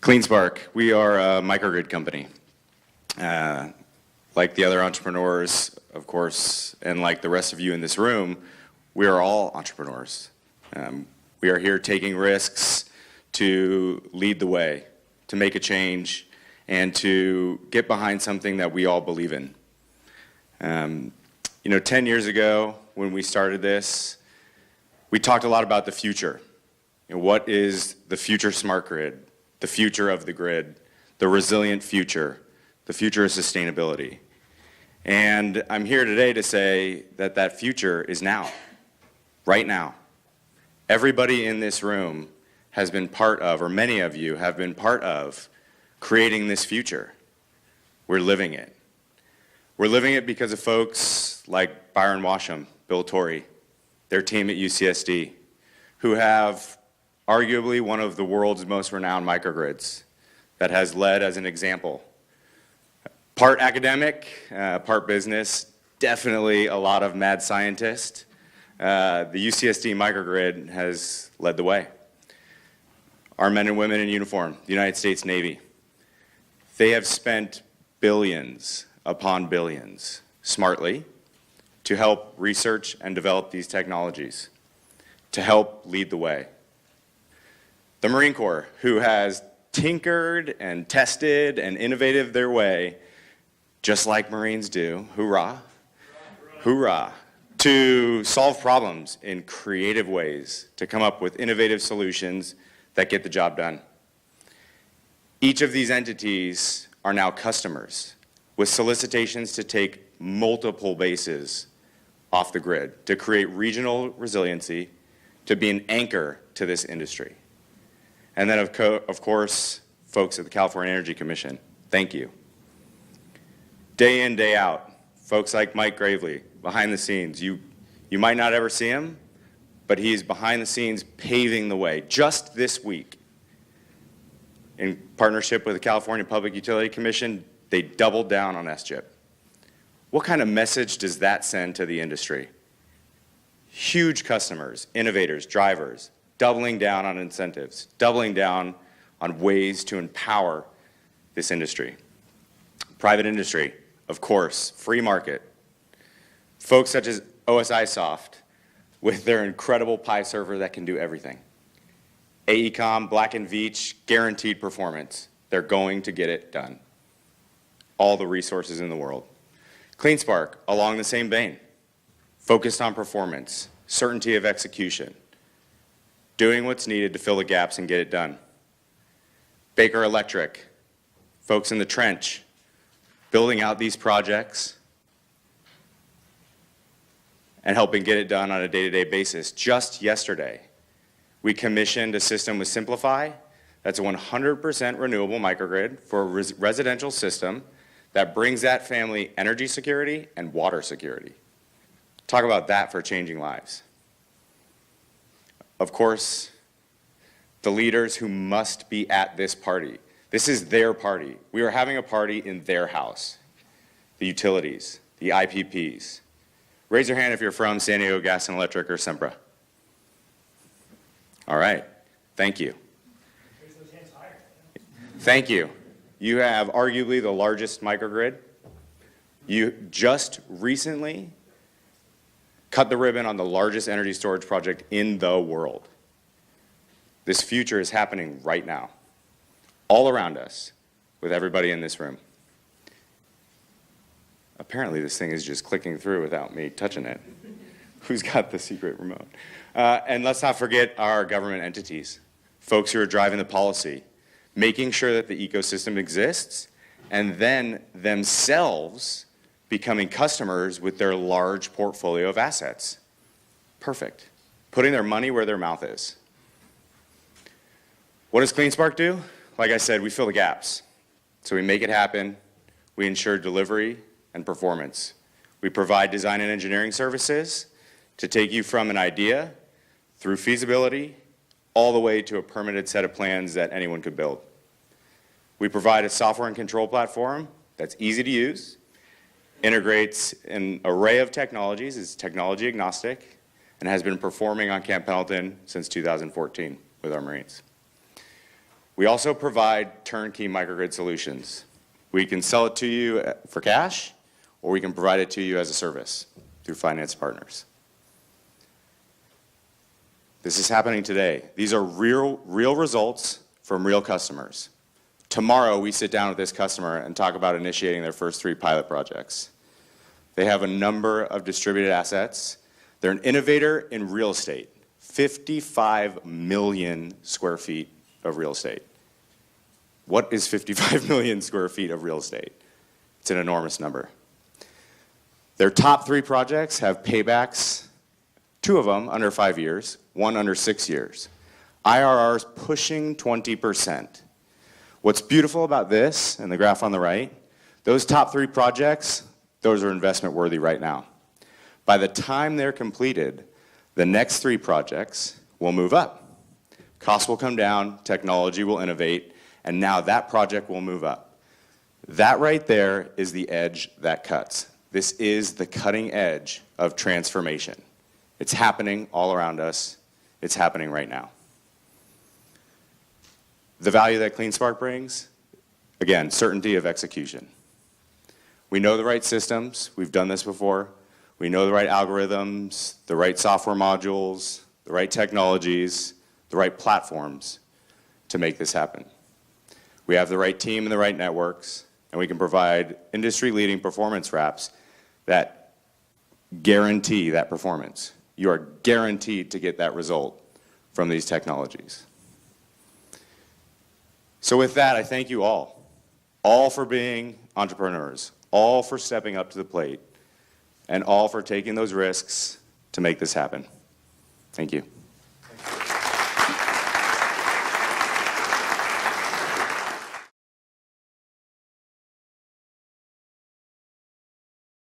CleanSpark, we are a microgrid company. Like the other entrepreneurs, of course, and like the rest of you in this room, we are all entrepreneurs. We are here taking risks to lead the way, to make a change, and to get behind something that we all believe in. 10 years ago when we started this, we talked a lot about the future. What is the future smart grid? The future of the grid, the resilient future, the future of sustainability. And I'm here today to say that that future is now, right now. Everybody in this room has been part of, or many of you have been part of, creating this future. We're living it. We're living it because of folks like Byron Washam, Bill Torrey, their team at UCSD, who have arguably one of the world's most renowned microgrids that has led as an example. Part academic, part business, definitely a lot of mad scientist. The UCSD microgrid has led the way. Our men and women in uniform, the United States Navy, they have spent billions upon billions smartly to help research and develop these technologies, to help lead the way. The Marine Corps, who has tinkered and tested and innovated their way, just like Marines do, hoorah, hoorah, to solve problems in creative ways, to come up with innovative solutions that get the job done. Each of these entities are now customers with solicitations to take multiple bases off the grid, to create regional resiliency, to be an anchor to this industry. And then, of course, folks at the California Energy Commission, thank you. Day in, day out, folks like Mike Gravely, behind the scenes. You might not ever see him, but he's behind the scenes paving the way. Just this week, in partnership with the California Public Utility Commission, they doubled down on SGIP. What kind of message does that send to the industry? Huge customers, innovators, drivers, doubling down on incentives, doubling down on ways to empower this industry. Private industry, of course, free market. Folks such as OSI Soft with their incredible Pi server that can do everything. AECOM, Black & Veatch, guaranteed performance. They're going to get it done. All the resources in the world. CleanSpark, along the same vein, focused on performance, certainty of execution, doing what's needed to fill the gaps and get it done. Baker Electric, folks in the trench, building out these projects and helping get it done on a day-to-day basis. Just yesterday, we commissioned a system with Simplify that's a 100% renewable microgrid for a residential system that brings that family energy security and water security. Talk about that for changing lives. Of course, the leaders who must be at this party. This is their party. We are having a party in their house. The utilities, the IPPs. Raise your hand if you're from San Diego Gas and Electric or Sempra. All right, thank you. Raise those hands higher. Thank you. You have arguably the largest microgrid. You just recently cut the ribbon on the largest energy storage project in the world. This future is happening right now, all around us, with everybody in this room. Apparently this thing is just clicking through without me touching it. Who's got the secret remote? And let's not forget our government entities, folks who are driving the policy, making sure that the ecosystem exists, and then themselves becoming customers with their large portfolio of assets. Perfect. Putting their money where their mouth is. What does CleanSpark do? Like I said, we fill the gaps. So we make it happen. We ensure delivery and performance. We provide design and engineering services to take you from an idea through feasibility all the way to a permitted set of plans that anyone could build. We provide a software and control platform that's easy to use, integrates an array of technologies, is technology agnostic, and has been performing on Camp Pendleton since 2014 with our Marines. We also provide turnkey microgrid solutions. We can sell it to you for cash, or we can provide it to you as a service through finance partners. This is happening today. These are real results from real customers. Tomorrow, we sit down with this customer and talk about initiating their first 3 pilot projects. They have a number of distributed assets. They're an innovator in real estate, 55 million square feet of real estate. What is 55 million square feet of real estate? It's an enormous number. Their top 3 projects have paybacks, 2 of them under 5 years, 1 under 6 years. IRRs pushing 20%. What's beautiful about this, and the graph on the right, those top 3 projects, those are investment worthy right now. By the time they're completed, the next 3 projects will move up. Costs will come down, technology will innovate, and now that project will move up. That right there is the edge that cuts. This is the cutting edge of transformation. It's happening all around us. It's happening right now. The value that CleanSpark brings, again, certainty of execution. We know the right systems. We've done this before. We know the right algorithms, the right software modules, the right technologies, the right platforms to make this happen. We have the right team and the right networks, and we can provide industry-leading performance wraps that guarantee that performance. You are guaranteed to get that result from these technologies. So with that, I thank you all for being entrepreneurs, all for stepping up to the plate, and all for taking those risks to make this happen. Thank you.